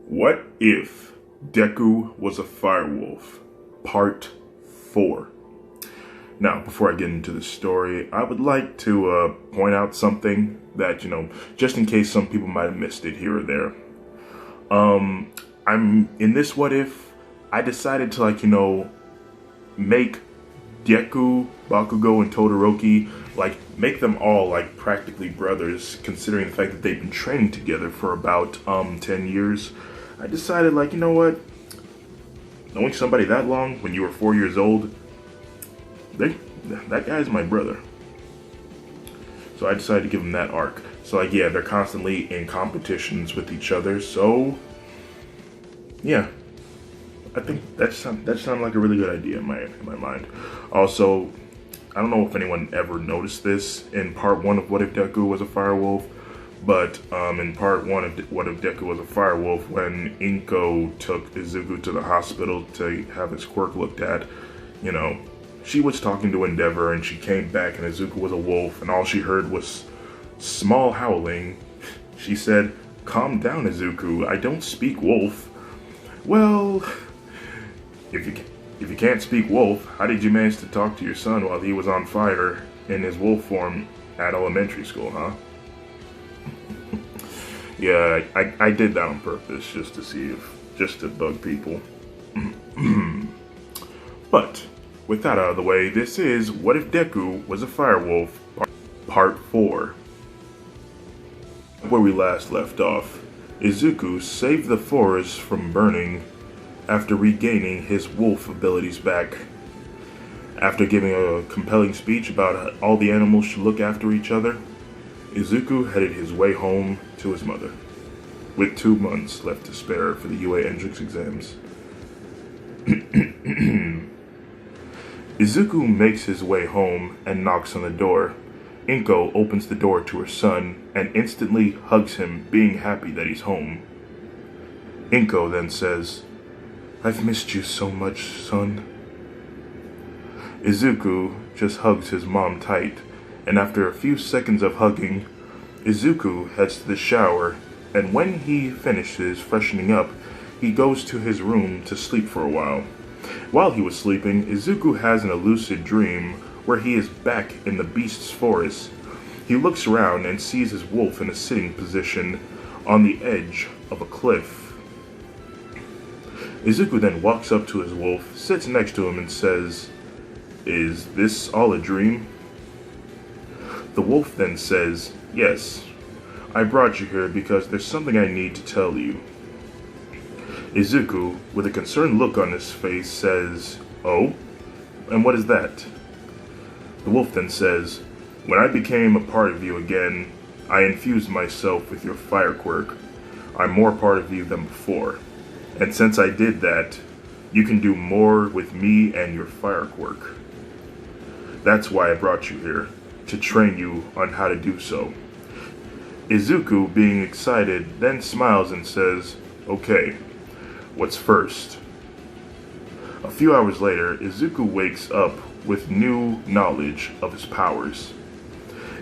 What if Deku was a firewolf? Part 4. Now, before I get into the story, I would like to point out something that, just in case some people might have missed it here or there. I'm in this what if, I decided to, make Deku, Bakugo, and Todoroki, make them all, practically brothers, considering the fact that they've been training together for about, 10 years. I decided, you know what? Knowing somebody that long, when you were 4 years old, that guy's my brother. So I decided to give him that arc. So, yeah, they're constantly in competitions with each other, so, yeah. I think that sounded like a really good idea in my mind. Also, I don't know if anyone ever noticed this in part 1 of What If Deku Was a Firewolf, but in part 1 of What If Deku Was a Firewolf, when Inko took Izuku to the hospital to have his quirk looked at, she was talking to Endeavor and she came back and Izuku was a wolf and all she heard was small howling. She said, "Calm down, Izuku, I don't speak wolf." Well, if you can't speak wolf, how did you manage to talk to your son while he was on fire in his wolf form at elementary school, huh? Yeah, I did that on purpose, just to bug people. But, with that out of the way, this is What If Deku Was a Firewolf, Part 4. Where we last left off, Izuku saved the forest from burning after regaining his wolf abilities back. After giving a compelling speech about how all the animals should look after each other, Izuku headed his way home to his mother, with 2 months left to spare for the UA entrance exams. Izuku makes his way home and knocks on the door. Inko opens the door to her son and instantly hugs him, being happy that he's home. Inko then says, "I've missed you so much, son." Izuku just hugs his mom tight, and after a few seconds of hugging, Izuku heads to the shower, and when he finishes freshening up, he goes to his room to sleep for a while. While he was sleeping, Izuku has an lucid dream where he is back in the beast's forest. He looks around and sees his wolf in a sitting position on the edge of a cliff. Izuku then walks up to his wolf, sits next to him and says, "Is this all a dream?" The wolf then says, "Yes, I brought you here because there's something I need to tell you." Izuku, with a concerned look on his face, says, "Oh? And what is that?" The wolf then says, "When I became a part of you again, I infused myself with your fire quirk. I'm more part of you than before. And since I did that, you can do more with me and your fire quirk. That's why I brought you here, to train you on how to do so." Izuku, being excited, then smiles and says, "Okay, what's first?" A few hours later, Izuku wakes up with new knowledge of his powers.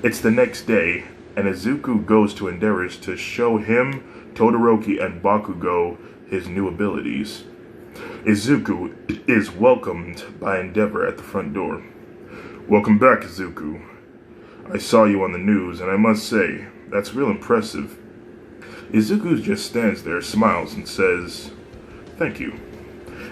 It's the next day, and Izuku goes to Endeavor's to show him, Todoroki, and Bakugo his new abilities. Izuku is welcomed by Endeavor at the front door. "Welcome back, Izuku. I saw you on the news, and I must say, that's real impressive." Izuku just stands there, smiles, and says, "Thank you."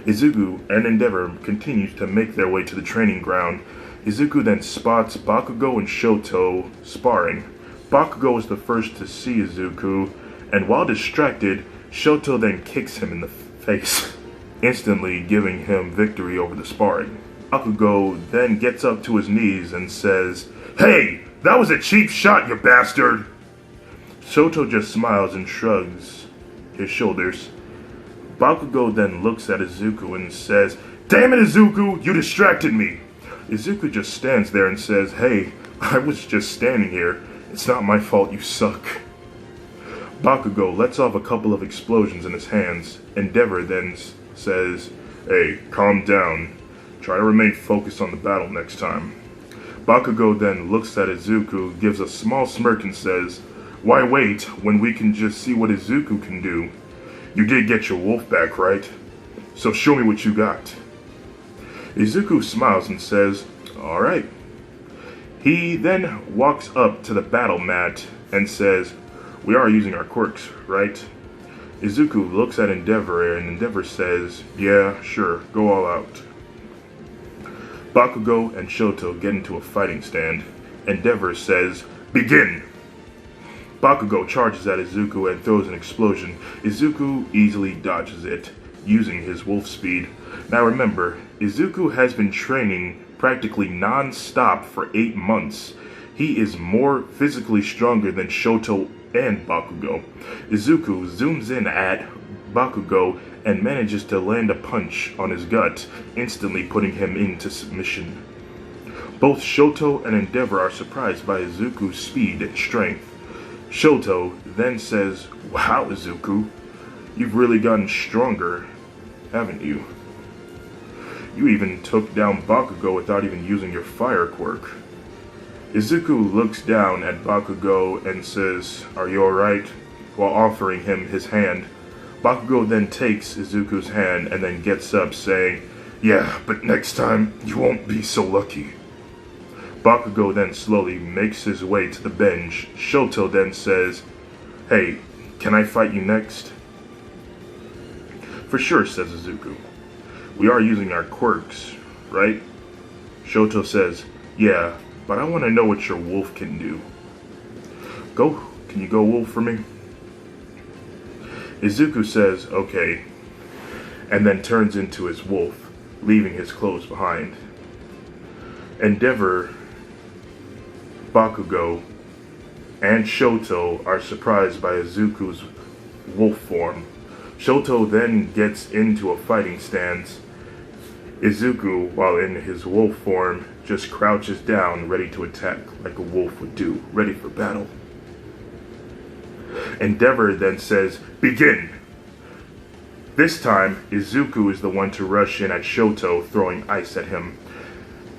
Izuku and Endeavor continue to make their way to the training ground. Izuku then spots Bakugo and Shoto sparring. Bakugo is the first to see Izuku, and while distracted, Shoto then kicks him in the face, instantly giving him victory over the sparring. Bakugo then gets up to his knees and says, "Hey, that was a cheap shot, you bastard!" Shoto just smiles and shrugs his shoulders. Bakugo then looks at Izuku and says, "Damn it, Izuku, you distracted me!" Izuku just stands there and says, "Hey, I was just standing here. It's not my fault you suck." Bakugo lets off a couple of explosions in his hands. Endeavor then says, "Hey, calm down. Try to remain focused on the battle next time." Bakugo then looks at Izuku, gives a small smirk and says, "Why wait when we can just see what Izuku can do?" You did get your wolf back, right? So show me what you got. Izuku smiles and says, alright. He then walks up to the battle mat and says, we are using our quirks, right? Izuku looks at Endeavor and Endeavor says, yeah, sure, go all out. Bakugo and Shoto get into a fighting stand. Endeavor says, begin! Bakugo charges at Izuku and throws an explosion. Izuku easily dodges it, using his wolf speed. Now remember, Izuku has been training practically non-stop for 8 months. He is more physically stronger than Shoto and Bakugo. Izuku zooms in at Bakugo and manages to land a punch on his gut, instantly putting him into submission. Both Shoto and Endeavor are surprised by Izuku's speed and strength. Shoto then says, wow, Izuku, you've really gotten stronger, haven't you? You even took down Bakugo without even using your fire quirk. Izuku looks down at Bakugo and says, are you alright? While offering him his hand. Bakugo then takes Izuku's hand and then gets up saying, yeah, but next time you won't be so lucky. Bakugo then slowly makes his way to the bench. Shoto then says, hey, can I fight you next? For sure, says Izuku. We are using our quirks, right? Shoto says, yeah, but I want to know what your wolf can do. Can you go wolf for me? Izuku says, okay, and then turns into his wolf, leaving his clothes behind. Endeavor, Bakugo, and Shoto are surprised by Izuku's wolf form. Shoto then gets into a fighting stance. Izuku, while in his wolf form, just crouches down, ready to attack like a wolf would do, ready for battle. Endeavor then says, begin! This time, Izuku is the one to rush in at Shoto, throwing ice at him.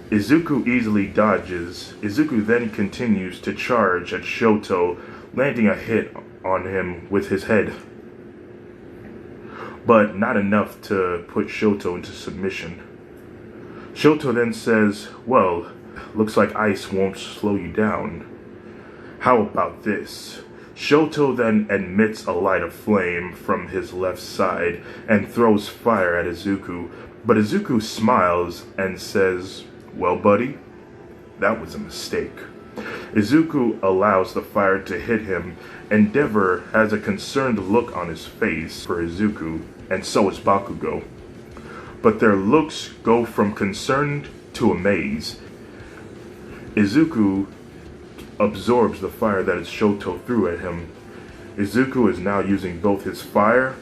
Izuku easily dodges. Izuku then continues to charge at Shoto, landing a hit on him with his head. But not enough to put Shoto into submission. Shoto then says, well, looks like ice won't slow you down. How about this? Shoto then emits a light of flame from his left side and throws fire at Izuku, but Izuku smiles and says, well, buddy, that was a mistake. Izuku allows the fire to hit him. Endeavor has a concerned look on his face for Izuku, and so is Bakugo. But their looks go from concerned to amaze. Izuku absorbs the fire that Shoto threw at him. Izuku is now using both his fire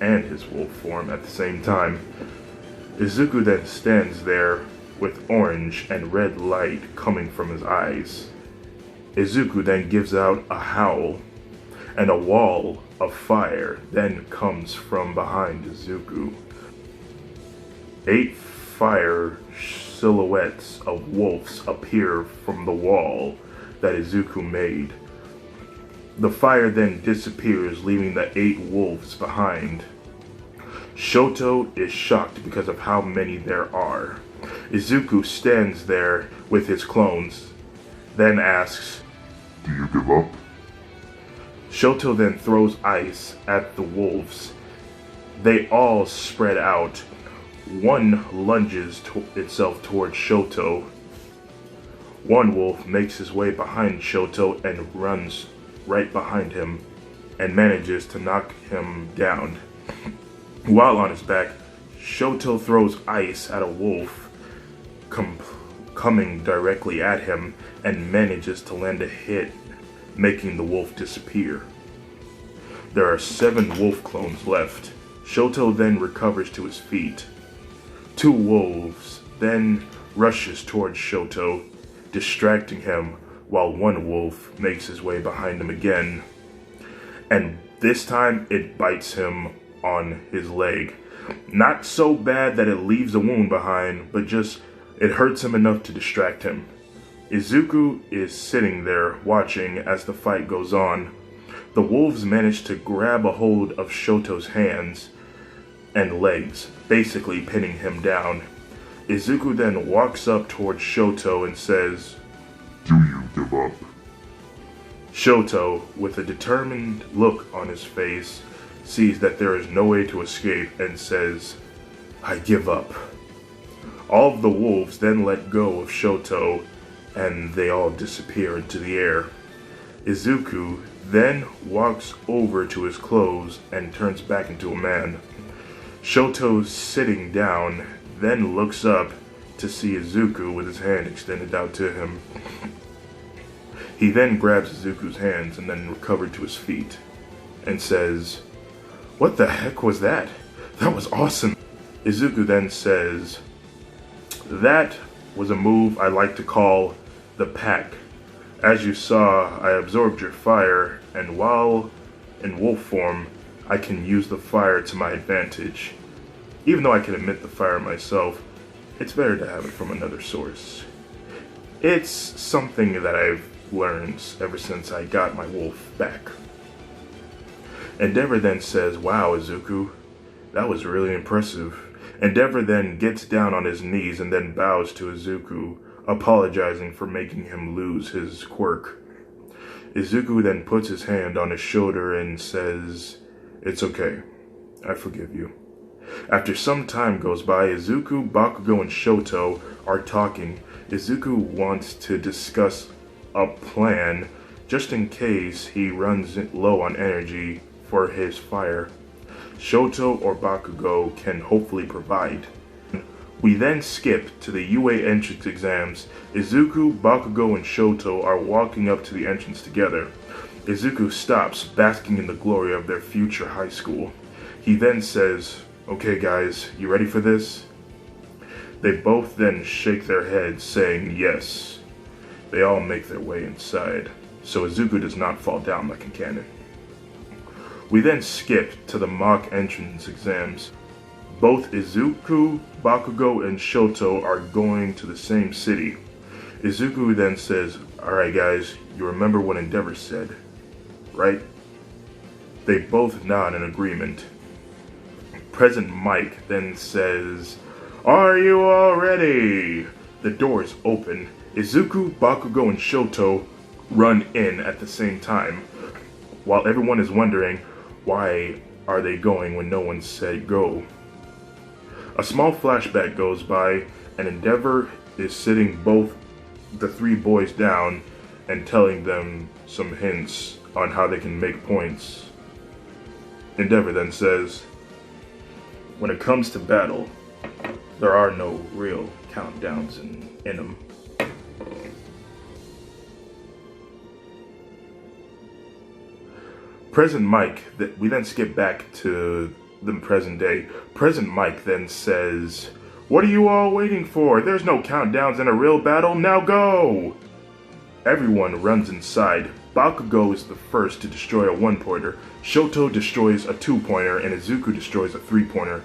and his wolf form at the same time. Izuku then stands there with orange and red light coming from his eyes. Izuku then gives out a howl, and a wall of fire then comes from behind Izuku. 8 fire silhouettes of wolves appear from the wall that Izuku made. The fire then disappears, leaving the 8 wolves behind. Shoto is shocked because of how many there are. Izuku stands there with his clones, then asks, do you give up? Shoto then throws ice at the wolves. They all spread out. One lunges itself towards Shoto. One wolf makes his way behind Shoto and runs right behind him and manages to knock him down. While on his back, Shoto throws ice at a wolf coming directly at him and manages to land a hit, making the wolf disappear. There are 7 wolf clones left. Shoto then recovers to his feet. 2 wolves then rushes towards Shoto, distracting him while one wolf makes his way behind him again. And this time it bites him on his leg. Not so bad that it leaves a wound behind, but just it hurts him enough to distract him. Izuku is sitting there watching as the fight goes on. The wolves manage to grab a hold of Shoto's hands and legs, basically pinning him down. Izuku then walks up towards Shoto and says, "Do you give up?" Shoto, with a determined look on his face, sees that there is no way to escape and says, "I give up." All of the wolves then let go of Shoto and they all disappear into the air. Izuku then walks over to his clothes and turns back into a man. Shoto, sitting down, then looks up to see Izuku with his hand extended out to him. He then grabs Izuku's hands and then recovered to his feet and says, "What the heck was that? That was awesome." Izuku then says, "That was a move I like to call the pack. As you saw, I absorbed your fire, and while in wolf form, I can use the fire to my advantage. Even though I can emit the fire myself, it's better to have it from another source. It's something that I've learned ever since I got my wolf back." Endeavor then says, "Wow, Izuku, that was really impressive." Endeavor then gets down on his knees and then bows to Izuku, apologizing for making him lose his quirk. Izuku then puts his hand on his shoulder and says, "It's okay. I forgive you." After some time goes by, Izuku, Bakugo, and Shoto are talking. Izuku wants to discuss a plan just in case he runs low on energy for his fire. Shoto or Bakugo can hopefully provide. We then skip to the UA entrance exams. Izuku, Bakugo, and Shoto are walking up to the entrance together. Izuku stops, basking in the glory of their future high school. He then says, "Okay guys, you ready for this?" They both then shake their heads, saying yes. They all make their way inside, so Izuku does not fall down like a cannon. We then skip to the mock entrance exams. Both Izuku, Bakugo, and Shoto are going to the same city. Izuku then says, "Alright guys, you remember what Endeavor said, right?" They both nod in agreement. President Mike then says, "Are you all ready?" The doors open. Izuku, Bakugo, and Shoto run in at the same time, while everyone is wondering, why are they going when no one said go? A small flashback goes by, and Endeavor is sitting both the three boys down and telling them some hints on how they can make points. Endeavor then says, "When it comes to battle, there are no real countdowns in them. President Mike, we then skip back to the present day. President Mike then says, "What are you all waiting for? There's no countdowns in a real battle, now go!" Everyone runs inside. Bakugo is the first to destroy a one-pointer, Shoto destroys a two-pointer, and Izuku destroys a three-pointer.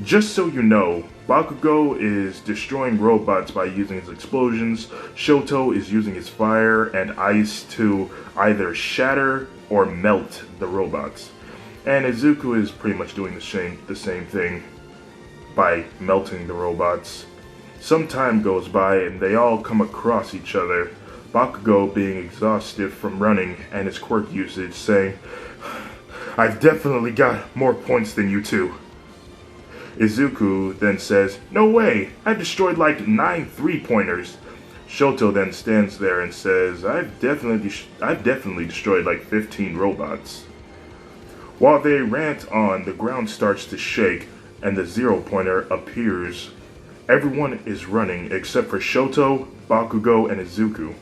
Just so you know, Bakugo is destroying robots by using his explosions, Shoto is using his fire and ice to either shatter or melt the robots. And Izuku is pretty much doing the same thing by melting the robots. Some time goes by and they all come across each other, Bakugo being exhausted from running and his quirk usage, saying, "I've definitely got more points than you two." Izuku then says, "No way, I've destroyed like 9 three-pointers." Shoto then stands there and says, I've definitely destroyed like 15 robots." While they rant on, the ground starts to shake and the zero-pointer appears. Everyone is running except for Shoto, Bakugo, and Izuku.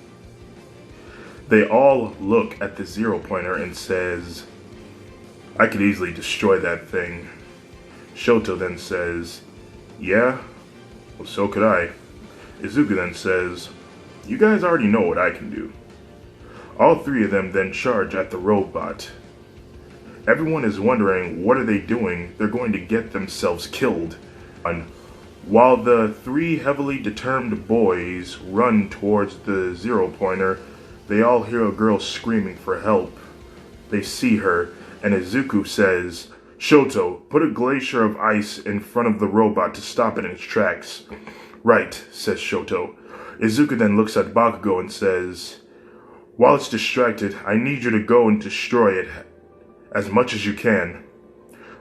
They all look at the zero-pointer and says, "I could easily destroy that thing." Shoto then says, "Yeah, well so could I." Izuku then says, "You guys already know what I can do." All three of them then charge at the robot. Everyone is wondering, what are they doing? They're going to get themselves killed. While the three heavily determined boys run towards the zero-pointer, they all hear a girl screaming for help. they see her, and Izuku says, "Shoto, put a glacier of ice in front of the robot to stop it in its tracks." "Right," says Shoto. Izuku then looks at Bakugo and says, "While it's distracted, I need you to go and destroy it as much as you can."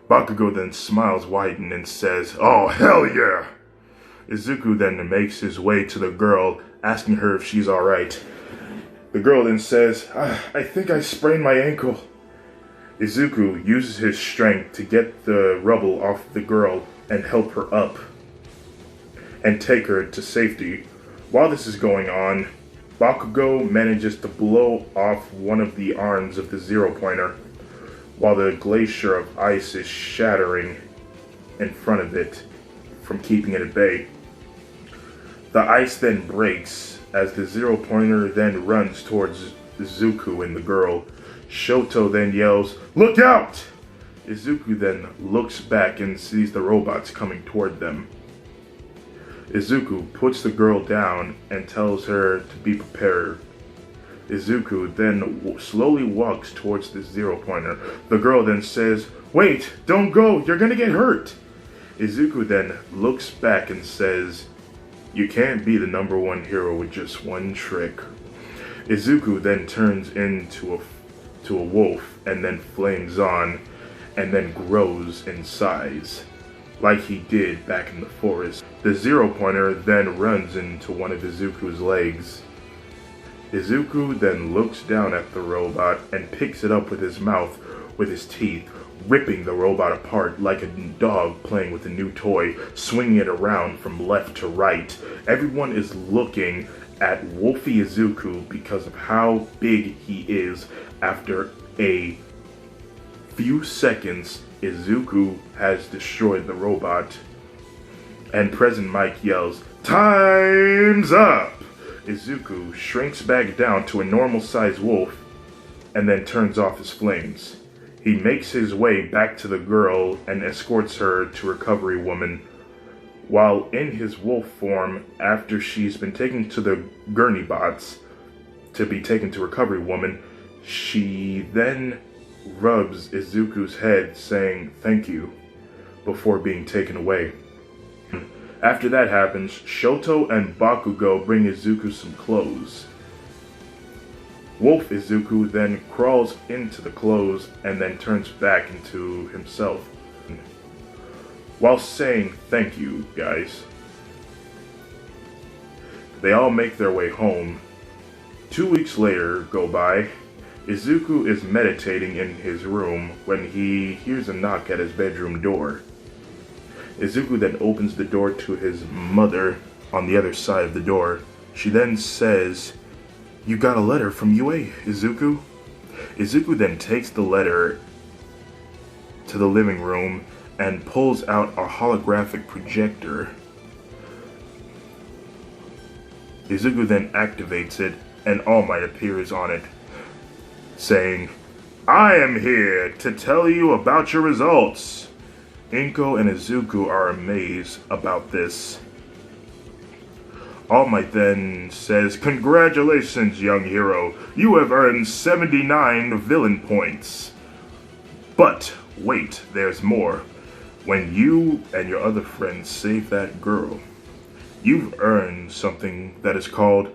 Bakugo then smiles widen and says, "Oh, hell yeah!" Izuku then makes his way to the girl, asking her if she's alright. The girl then says, I think I sprained my ankle." Izuku uses his strength to get the rubble off the girl and help her up and take her to safety. While this is going on, Bakugo manages to blow off one of the arms of the zero-pointer, while the glacier of ice is shattering in front of it from keeping it at bay. The ice then breaks as the zero-pointer then runs towards Izuku and the girl. Shoto then yells, "Look out!" Izuku then looks back and sees the robots coming toward them. Izuku puts the girl down and tells her to be prepared. Izuku then slowly walks towards the zero-pointer. The girl then says, "Wait, don't go, you're gonna get hurt." Izuku then looks back and says, "You can't be the #1 hero with just one trick." Izuku then turns into a wolf and then flames on and then grows in size, like he did back in the forest. The zero-pointer then runs into one of Izuku's legs. Izuku then looks down at the robot and picks it up with his mouth with his teeth, ripping the robot apart like a dog playing with a new toy, swinging it around from left to right. Everyone is looking at Wolfie Izuku because of how big he is. After a few seconds, Izuku has destroyed the robot, and President Mike yells, "Time's up!" Izuku shrinks back down to a normal-sized wolf and then turns off his flames. He makes his way back to the girl and escorts her to Recovery Woman. While in his wolf form, after she's been taken to the gurney bots to be taken to Recovery Woman, she then rubs Izuku's head saying thank you before being taken away. After that happens, Shoto and Bakugo bring Izuku some clothes. Wolf Izuku then crawls into the clothes and then turns back into himself, while saying thank you, guys. They all make their way home. 2 weeks later go by. Izuku is meditating in his room when he hears a knock at his bedroom door. Izuku then opens the door to his mother on the other side of the door. She then says, "You got a letter from UA, Izuku?" Izuku then takes the letter to the living room and pulls out a holographic projector. Izuku then activates it and All Might appears on it, saying, "I am here to tell you about your results." Inko and Izuku are amazed about this. All Might then says, "Congratulations, young hero. You have earned 79 villain points. But wait, there's more. When you and your other friends save that girl, you've earned something that is called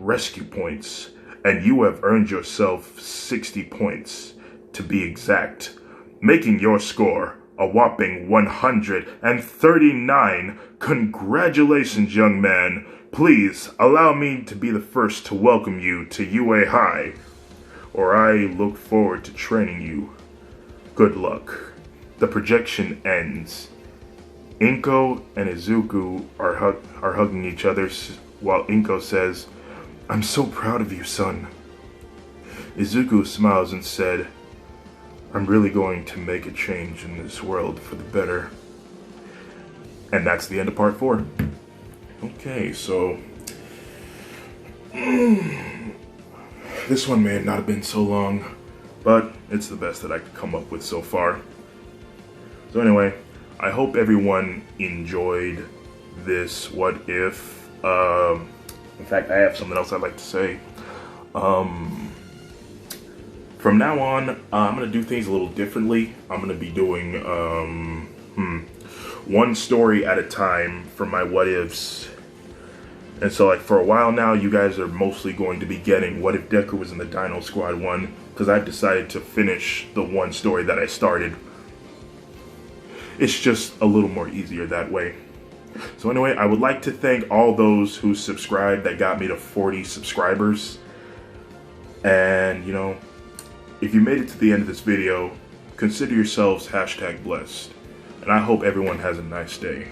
rescue points. And you have earned yourself 60 points, to be exact, making your score a whopping 139. Congratulations, young man. Please allow me to be the first to welcome you to UA High, or I look forward to training you. Good luck." The projection ends. Inko and Izuku are hugging each other while Inko says, "I'm so proud of you, son." Izuku smiles and said, "I'm really going to make a change in this world for the better." And that's the end of part 4. Okay, so this one may not have been so long, but it's the best that I could come up with so far. So anyway, I hope everyone enjoyed this What If. In fact, I have something else I'd like to say. From now on, I'm going to do things a little differently. I'm going to be doing one story at a time for my what ifs. And so, like, for a while now, you guys are mostly going to be getting What If Deku was in the Dino Squad 1, because I've decided to finish the one story that I started. It's just a little more easier that way. So anyway, I would like to thank all those who subscribed that got me to 40 subscribers. And, you know, if you made it to the end of this video, consider yourselves #blessed. And I hope everyone has a nice day.